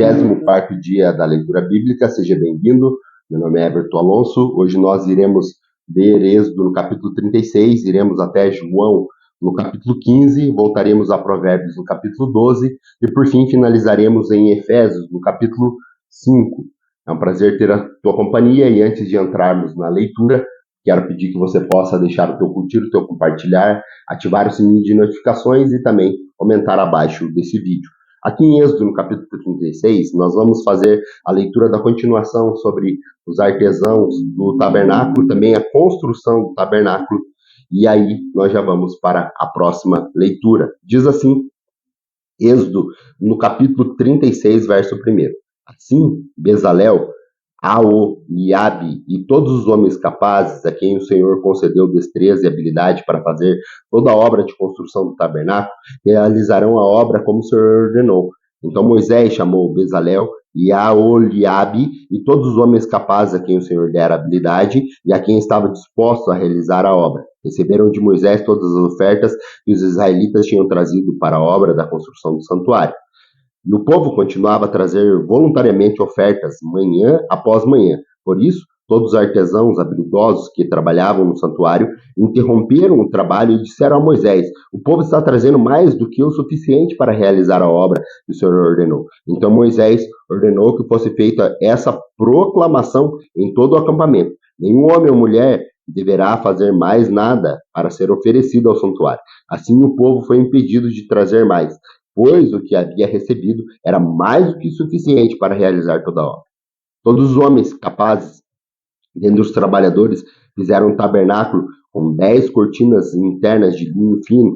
24º dia da leitura bíblica, seja bem-vindo. Meu nome é Everton Alonso. Hoje nós iremos ler Êxodo no capítulo 36, iremos até João no capítulo 15, voltaremos a Provérbios no capítulo 12 e por fim finalizaremos em Efésios no capítulo 5. É um prazer ter a tua companhia e antes de entrarmos na leitura, quero pedir que você possa deixar o teu curtir, o teu compartilhar, ativar o sininho de notificações e também comentar abaixo desse vídeo. Aqui em Êxodo, no capítulo 36, nós vamos fazer a leitura da continuação sobre os artesãos do tabernáculo, também a construção do tabernáculo, e aí nós já vamos para a próxima leitura. Diz assim, Êxodo, no capítulo 36, verso 1. Assim, Bezalel, Aholiabe e todos os homens capazes a quem o Senhor concedeu destreza e habilidade para fazer toda a obra de construção do tabernáculo, realizarão a obra como o Senhor ordenou. Então Moisés chamou Bezalel e Aholiabe e todos os homens capazes a quem o Senhor dera habilidade e a quem estava disposto a realizar a obra. Receberam de Moisés todas as ofertas que os israelitas tinham trazido para a obra da construção do santuário. E o povo continuava a trazer voluntariamente ofertas, manhã após manhã. Por isso, todos os artesãos habilidosos que trabalhavam no santuário interromperam o trabalho e disseram a Moisés: o povo está trazendo mais do que o suficiente para realizar a obra que o Senhor ordenou. Então Moisés ordenou que fosse feita essa proclamação em todo o acampamento: nenhum homem ou mulher deverá fazer mais nada para ser oferecido ao santuário. Assim o povo foi impedido de trazer mais, pois o que havia recebido era mais do que suficiente para realizar toda a obra. Todos os homens capazes, dentre os trabalhadores, fizeram um tabernáculo com 10 cortinas internas de linho fino,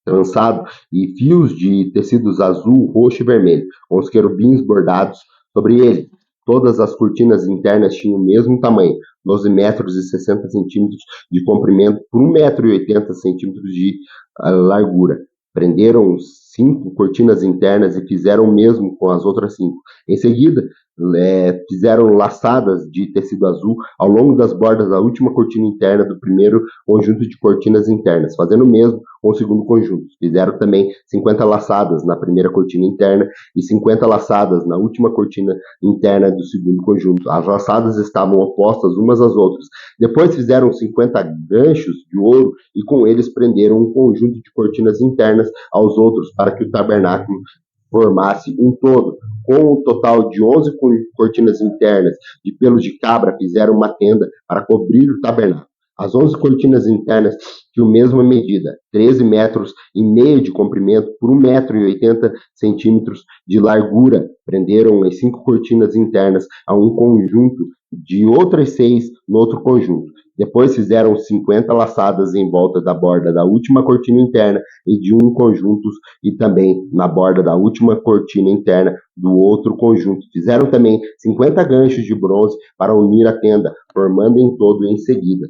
trançado e fios de tecidos azul, roxo e vermelho, com os querubins bordados sobre ele. Todas as cortinas internas tinham o mesmo tamanho, 12 metros e 60 centímetros de comprimento por 1 metro e 80 centímetros de largura. Prenderam 5 cortinas internas e fizeram o mesmo com as outras 5. Em seguida, fizeram laçadas de tecido azul ao longo das bordas da última cortina interna do primeiro conjunto de cortinas internas, fazendo o mesmo com o segundo conjunto. Fizeram também 50 laçadas na primeira cortina interna e 50 laçadas na última cortina interna do segundo conjunto. As laçadas estavam opostas umas às outras. Depois fizeram 50 ganchos de ouro e com eles prenderam um conjunto de cortinas internas aos outros para que o tabernáculo formasse um todo. Com um total de 11 cortinas internas de pelos de cabra, fizeram uma tenda para cobrir o tabernáculo. As 11 cortinas internas tinham a mesma medida, 13 metros e meio de comprimento por 1 metro e 80 centímetros de largura. Prenderam as 5 cortinas internas a um conjunto de outras 6 no outro conjunto. Depois fizeram 50 laçadas em volta da borda da última cortina interna e de um conjunto e também na borda da última cortina interna do outro conjunto. Fizeram também 50 ganchos de bronze para unir a tenda, formando em todo em seguida.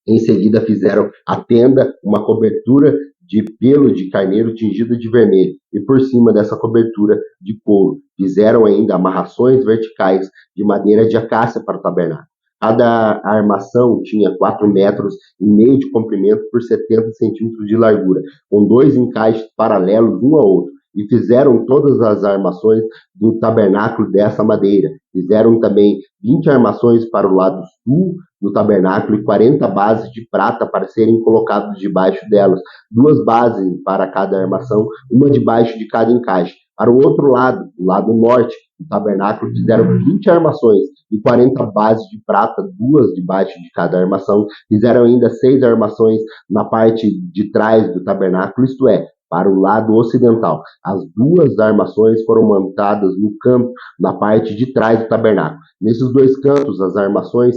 Em seguida fizeram a tenda, uma cobertura de pelo de carneiro tingida de vermelho, e por cima dessa cobertura de couro. Fizeram ainda amarrações verticais de madeira de acácia para o tabernáculo. Cada armação tinha 4 metros e meio de comprimento por 70 centímetros de largura, com 2 encaixes paralelos um ao outro. E fizeram todas as armações do tabernáculo dessa madeira. Fizeram também 20 armações para o lado sul do tabernáculo e 40 bases de prata para serem colocadas debaixo delas. 2 bases para cada armação, uma debaixo de cada encaixe. Para o outro lado, o lado norte do tabernáculo, fizeram 20 armações e 40 bases de prata, 2 debaixo de cada armação. Fizeram ainda 6 armações na parte de trás do tabernáculo, isto é, para o lado ocidental. As 2 armações foram montadas no canto, na parte de trás do tabernáculo. Nesses 2 cantos, as armações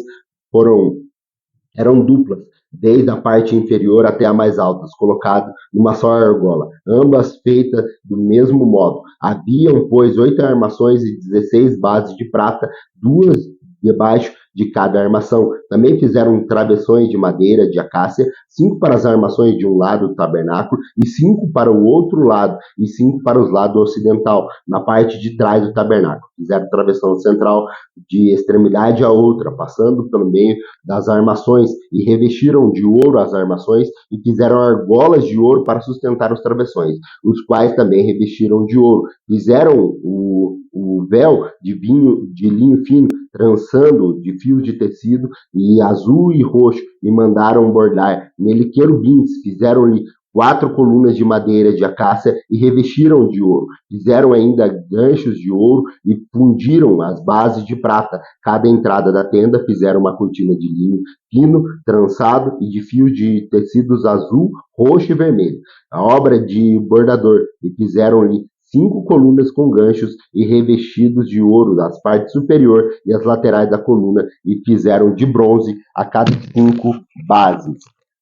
eram duplas, desde a parte inferior até a mais alta, colocado numa só argola, ambas feitas do mesmo modo. Haviam, pois, 8 armações e 16 bases de prata, 2 debaixo de cada armação. Também fizeram travessões de madeira de acácia, 5 para as armações de um lado do tabernáculo e 5 para o outro lado, e 5 para os lados ocidental, na parte de trás do tabernáculo. Fizeram travessão central de extremidade a outra, passando pelo meio das armações, e revestiram de ouro as armações e fizeram argolas de ouro para sustentar os travessões, os quais também revestiram de ouro. Fizeram o véu de linho fino, trançando de fios de tecido e azul e roxo, e mandaram bordar nele querubins. Fizeram-lhe 4 colunas de madeira de acácia e revestiram de ouro. Fizeram ainda ganchos de ouro e fundiram as bases de prata. Cada entrada da tenda fizeram uma cortina de linho fino, trançado e de fios de tecidos azul, roxo e vermelho, a obra de bordador, e fizeram-lhe 5 colunas com ganchos e revestidos de ouro das partes superior e as laterais da coluna, e fizeram de bronze a cada 5 bases.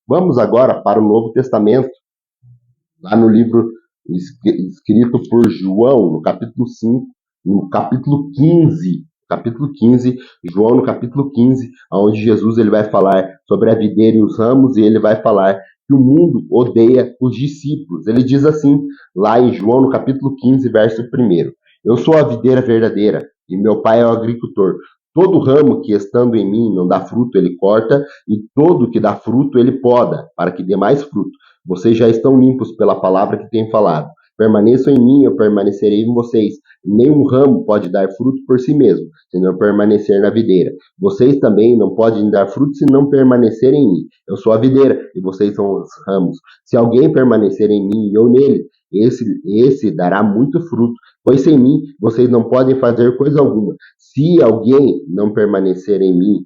Vamos agora para o Novo Testamento, lá no livro escrito por João, no capítulo 5, no capítulo 15, João no capítulo 15, onde Jesus ele vai falar sobre a videira e os ramos, e ele vai falar que o mundo odeia os discípulos. Ele diz assim, lá em João no capítulo 15, verso 1: Eu sou a videira verdadeira, e meu pai é o agricultor. Todo ramo que estando em mim não dá fruto, ele corta, e todo que dá fruto, ele poda, para que dê mais fruto. Vocês já estão limpos pela palavra que tenho falado. Permaneçam em mim, eu permanecerei em vocês. Nenhum ramo pode dar fruto por si mesmo, se não permanecer na videira. Vocês também não podem dar fruto se não permanecerem em mim. Eu sou a videira e vocês são os ramos. Se alguém permanecer em mim e eu nele, esse dará muito fruto, pois sem mim vocês não podem fazer coisa alguma. Se alguém não permanecer em mim,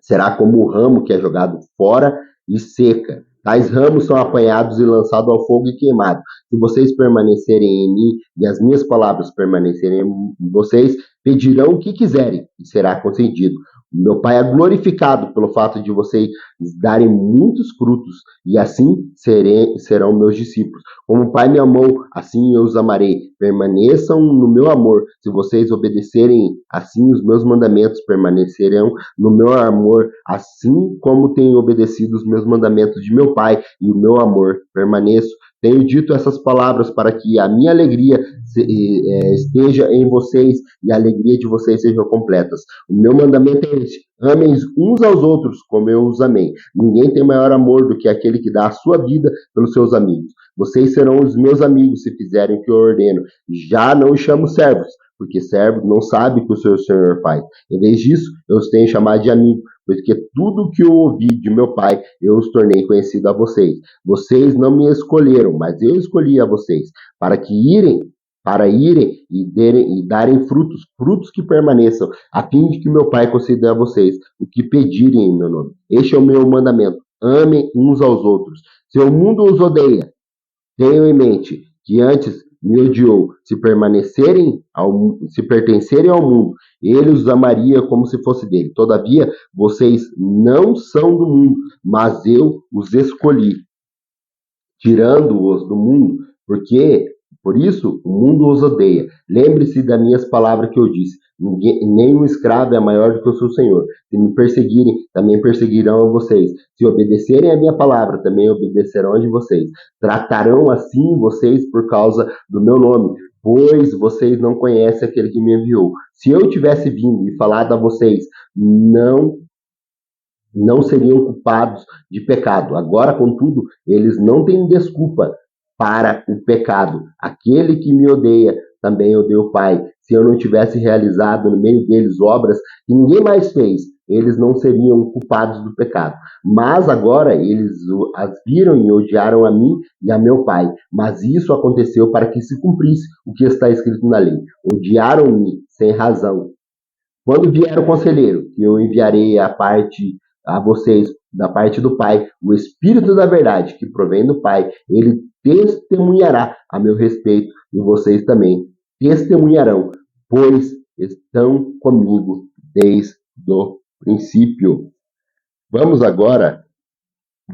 será como o ramo que é jogado fora e seca. Tais ramos são apanhados e lançados ao fogo e queimados. Se vocês permanecerem em mim e as minhas palavras permanecerem em vocês, pedirão o que quiserem e será concedido. Meu Pai é glorificado pelo fato de vocês darem muitos frutos, e assim serão meus discípulos. Como o Pai me amou, assim eu os amarei. Permaneçam no meu amor. Se vocês obedecerem assim os meus mandamentos, permanecerão no meu amor, assim como tenho obedecido os meus mandamentos de meu Pai, e o meu amor permaneço. Tenho dito essas palavras para que a minha alegria esteja em vocês e a alegria de vocês sejam completas. O meu mandamento é este: amem uns aos outros como eu os amei. Ninguém tem maior amor do que aquele que dá a sua vida pelos seus amigos. Vocês serão os meus amigos se fizerem o que eu ordeno. Já não os chamo servos, porque servo não sabe o que o seu Senhor faz. Em vez disso, eu os tenho chamado de amigo, porque tudo o que eu ouvi de meu Pai, eu os tornei conhecido a vocês. Vocês não me escolheram, mas eu escolhi a vocês, para irem e darem frutos que permaneçam, a fim de que meu Pai conceda a vocês o que pedirem em meu nome. Este é o meu mandamento: amem uns aos outros. Se o mundo os odeia, tenham em mente que antes me odiou. Se pertencerem ao mundo, ele os amaria como se fosse dele. Todavia, vocês não são do mundo, mas eu os escolhi, tirando-os do mundo, por isso o mundo os odeia. Lembre-se das minhas palavras que eu disse: nenhum escravo é maior do que o seu senhor. Se me perseguirem, também perseguirão a vocês. Se obedecerem a minha palavra, também obedecerão a de vocês. Tratarão assim vocês por causa do meu nome, pois vocês não conhecem aquele que me enviou. Se eu tivesse vindo e falado a vocês, não seriam culpados de pecado. Agora, contudo, eles não têm desculpa para o pecado. Aquele que me odeia também odeia o Pai. Se eu não tivesse realizado no meio deles obras que ninguém mais fez, eles não seriam culpados do pecado. Mas agora eles as viram e odiaram a mim e a meu Pai. Mas isso aconteceu para que se cumprisse o que está escrito na lei. Odiaram-me sem razão. Quando vier o conselheiro, que eu enviarei a vocês da parte do Pai, o Espírito da verdade, que provém do Pai, ele testemunhará a meu respeito, e vocês também testemunharão, pois estão comigo desde o princípio. Vamos agora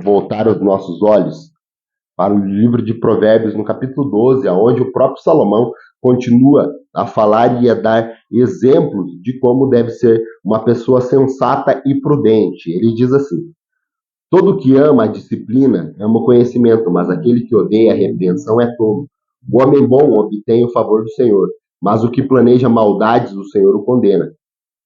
voltar os nossos olhos para o livro de Provérbios, no capítulo 12, onde o próprio Salomão continua a falar e a dar exemplos de como deve ser uma pessoa sensata e prudente. Ele diz assim: todo que ama a disciplina ama o conhecimento, mas aquele que odeia a repreensão é tolo. O homem bom obtém o favor do Senhor, mas o que planeja maldades o Senhor o condena.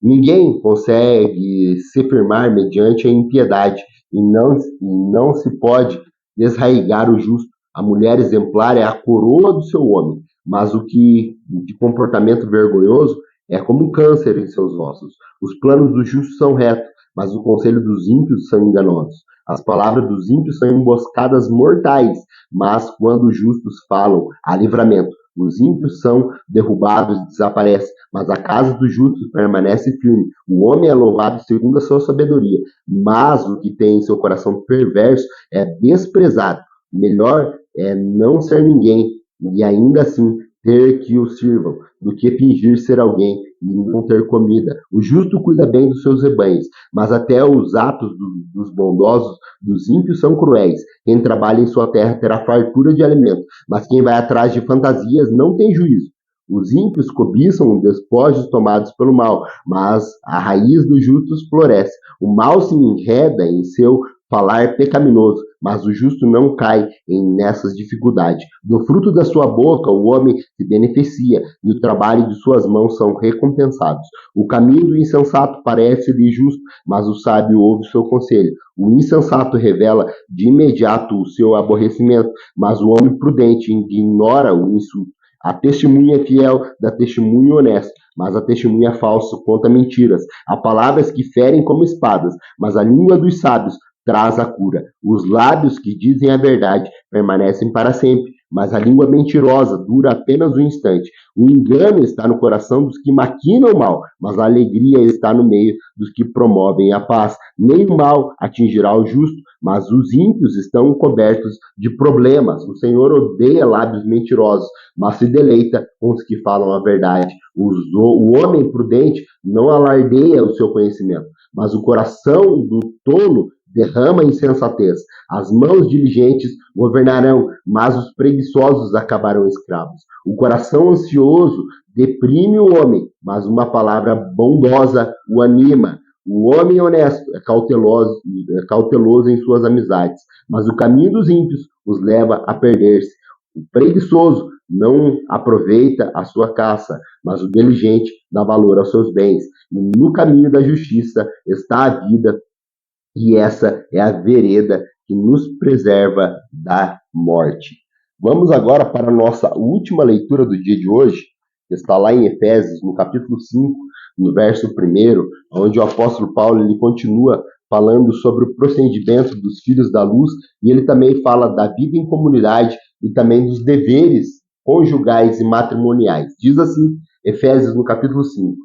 Ninguém consegue se firmar mediante a impiedade, e não se pode desraigar o justo. A mulher exemplar é a coroa do seu homem, mas o que de comportamento vergonhoso é como um câncer em seus ossos. Os planos do justo são retos, mas o conselho dos ímpios são enganosos. As palavras dos ímpios são emboscadas mortais, mas quando os justos falam, há livramento. Os ímpios são derrubados e desaparecem, mas a casa dos justos permanece firme. O homem é louvado segundo a sua sabedoria, mas o que tem em seu coração perverso é desprezado. Melhor é não ser ninguém e ainda assim ter que o sirvam, do que fingir ser alguém e não ter comida. O justo cuida bem dos seus rebanhos, mas até os atos dos bondosos, dos ímpios, são cruéis. Quem trabalha em sua terra terá fartura de alimento, mas quem vai atrás de fantasias não tem juízo. Os ímpios cobiçam despojos tomados pelo mal, mas a raiz dos justos floresce. O mal se enreda em seu falar pecaminoso, mas o justo não cai nessas dificuldades. Do fruto da sua boca o homem se beneficia, e o trabalho de suas mãos são recompensados. O caminho do insensato parece-lhe justo, mas o sábio ouve o seu conselho. O insensato revela de imediato o seu aborrecimento, mas o homem prudente ignora o insulto. A testemunha é fiel da testemunha honesta, mas a testemunha falsa conta mentiras. Há palavras que ferem como espadas, mas a língua dos sábios traz a cura. Os lábios que dizem a verdade permanecem para sempre, mas a língua mentirosa dura apenas um instante. O engano está no coração dos que maquinam o mal, mas a alegria está no meio dos que promovem a paz. Nem o mal atingirá o justo, mas os ímpios estão cobertos de problemas. O Senhor odeia lábios mentirosos, mas se deleita com os que falam a verdade. O homem prudente não alardeia o seu conhecimento, mas o coração do tolo derrama insensatez. As mãos diligentes governarão, mas os preguiçosos acabarão escravos. O coração ansioso deprime o homem, mas uma palavra bondosa o anima. O homem honesto é cauteloso em suas amizades, mas o caminho dos ímpios os leva a perder-se. O preguiçoso não aproveita a sua caça, mas o diligente dá valor aos seus bens. E no caminho da justiça está a vida, e essa é a vereda que nos preserva da morte. Vamos agora para a nossa última leitura do dia de hoje, que está lá em Efésios, no capítulo 5, no verso 1, onde o apóstolo Paulo ele continua falando sobre o procedimento dos filhos da luz, e ele também fala da vida em comunidade e também dos deveres conjugais e matrimoniais. Diz assim, Efésios no capítulo 5: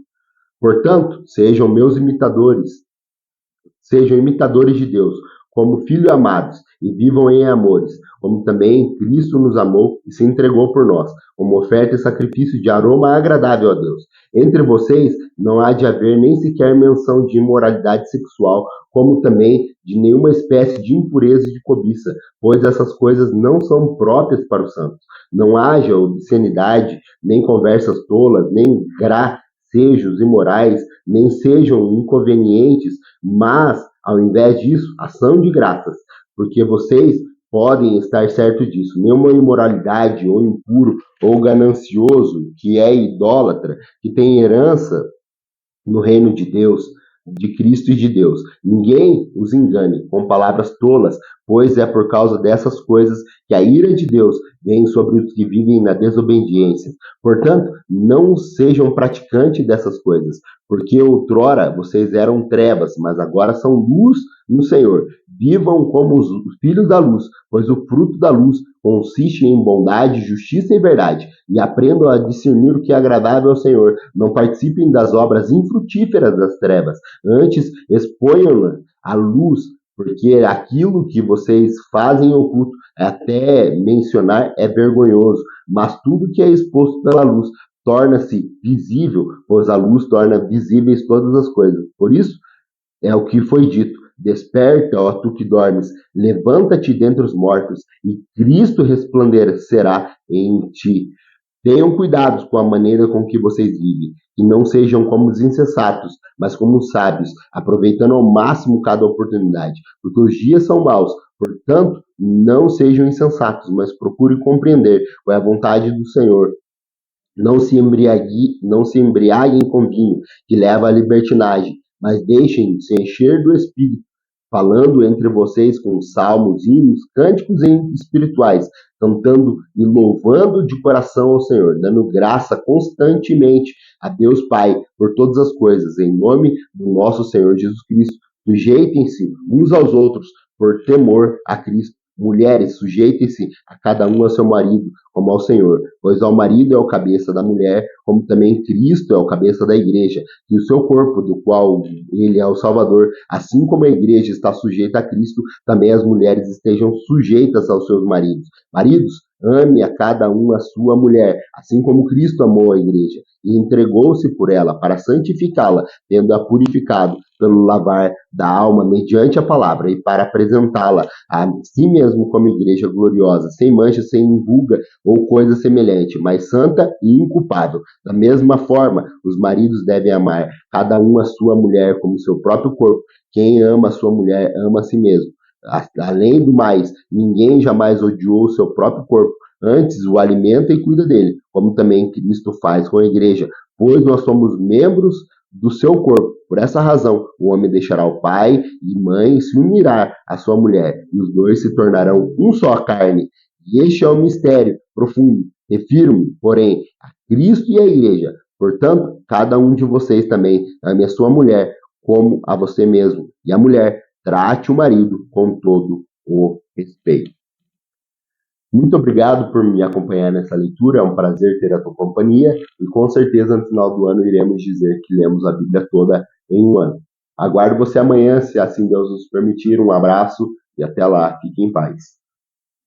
portanto, sejam imitadores de Deus, como filhos amados, e vivam em amores, como também Cristo nos amou e se entregou por nós, como oferta e sacrifício de aroma agradável a Deus. Entre vocês não há de haver nem sequer menção de imoralidade sexual, como também de nenhuma espécie de impureza e de cobiça, pois essas coisas não são próprias para os santos. Não haja obscenidade, nem conversas tolas, nem gracejos imorais, nem sejam inconvenientes, mas, ao invés disso, ação de graças, porque vocês podem estar certos disso. Nenhuma imoralidade, ou impuro, ou ganancioso, que é idólatra, que tem herança no reino de Deus, de Cristo e de Deus. Ninguém os engane com palavras tolas, pois é por causa dessas coisas que a ira de Deus vem sobre os que vivem na desobediência. Portanto, não sejam praticantes dessas coisas, porque outrora vocês eram trevas, mas agora são luz no Senhor. Vivam como os filhos da luz, pois o fruto da luz consiste em bondade, justiça e verdade, e aprendam a discernir o que é agradável ao Senhor. Não participem das obras infrutíferas das trevas, antes exponham-na à luz, porque aquilo que vocês fazem em oculto, até mencionar, é vergonhoso, mas tudo que é exposto pela luz torna-se visível, pois a luz torna visíveis todas as coisas. Por isso, é o que foi dito: desperta, ó tu que dormes, levanta-te dentre os mortos, e Cristo resplandecerá em ti. Tenham cuidado com a maneira com que vocês vivem, e não sejam como os insensatos, mas como os sábios, aproveitando ao máximo cada oportunidade, porque os dias são maus. Portanto, não sejam insensatos, mas procurem compreender qual é a vontade do Senhor. Não se embriaguem com vinho, que leva à libertinagem, mas deixem-se encher do Espírito, falando entre vocês com salmos, hinos, cânticos espirituais, cantando e louvando de coração ao Senhor, dando graça constantemente a Deus Pai por todas as coisas, em nome do nosso Senhor Jesus Cristo. Sujeitem-se uns aos outros por temor a Cristo. Mulheres, sujeitem-se a cada um ao seu marido, como ao Senhor, pois ao marido é o cabeça da mulher, como também Cristo é o cabeça da igreja, e o seu corpo, do qual ele é o Salvador. Assim como a igreja está sujeita a Cristo, também as mulheres estejam sujeitas aos seus maridos. Maridos, ame a cada um a sua mulher, assim como Cristo amou a igreja e entregou-se por ela para santificá-la, tendo-a purificado pelo lavar da alma mediante a palavra e para apresentá-la a si mesmo como igreja gloriosa, sem mancha, sem ruga ou coisa semelhante, mas santa e inculpável. Da mesma forma, os maridos devem amar cada um a sua mulher como seu próprio corpo. Quem ama a sua mulher ama a si mesmo. Além do mais, ninguém jamais odiou o seu próprio corpo, antes o alimenta e cuida dele, como também Cristo faz com a igreja, pois nós somos membros do seu corpo. Por essa razão, o homem deixará o pai e mãe e se unirá à sua mulher, e os dois se tornarão um só carne. E este é o mistério profundo. Refiro-me, porém, a Cristo e a igreja. Portanto, cada um de vocês também ame a sua mulher como a você mesmo. E a mulher trate o marido com todo o respeito. Muito obrigado por me acompanhar nessa leitura, é um prazer ter a tua companhia e com certeza no final do ano iremos dizer que lemos a Bíblia toda em um ano. Aguardo você amanhã, se assim Deus nos permitir. Um abraço e até lá, fique em paz.